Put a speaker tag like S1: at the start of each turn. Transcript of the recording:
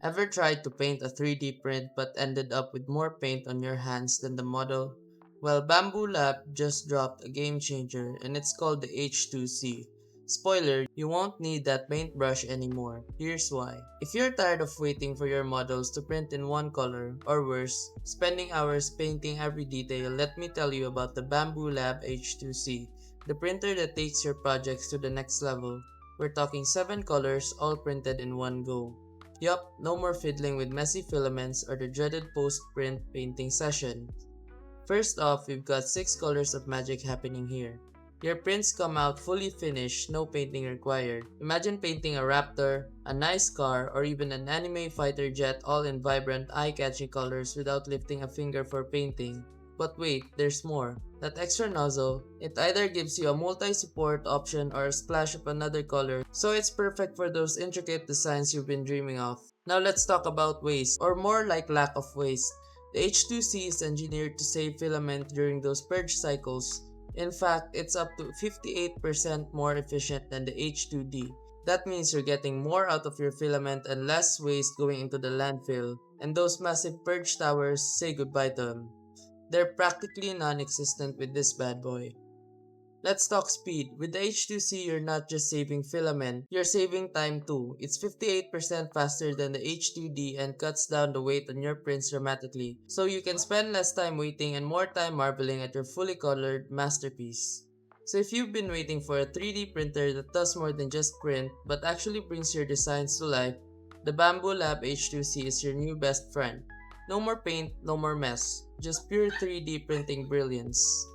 S1: Ever tried to paint a 3D print but ended up with more paint on your hands than the model? Well, Bambu Lab just dropped a game changer and it's called the H2C. Spoiler, you won't need that paintbrush anymore. Here's why. If you're tired of waiting for your models to print in one color, or worse, spending hours painting every detail, let me tell you about the Bambu Lab H2C, the printer that takes your projects to the next level. We're talking 7 colors all printed in one go. Yup, no more fiddling with messy filaments or the dreaded post-print painting session. First off, we've got 6 colors of magic happening here. Your prints come out fully finished, no painting required. Imagine painting a raptor, a nice car, or even an anime fighter jet all in vibrant, eye-catching colors without lifting a finger for painting. But wait, there's more. That extra nozzle, it either gives you a multi-support option or a splash of another color, so it's perfect for those intricate designs you've been dreaming of. Now let's talk about waste, or more like lack of waste. The H2C is engineered to save filament during those purge cycles. In fact, it's up to 58% more efficient than the H2D. That means you're getting more out of your filament and less waste going into the landfill. And those massive purge towers, say goodbye to them. They're practically non-existent with this bad boy. Let's talk speed. With the H2C, you're not just saving filament, you're saving time too. It's 58% faster than the H2D and cuts down the weight on your prints dramatically, so you can spend less time waiting and more time marveling at your fully colored masterpiece. So if you've been waiting for a 3D printer that does more than just print, but actually brings your designs to life, the Bambu Lab H2C is your new best friend. No more paint, no more mess. Just pure 3D printing brilliance.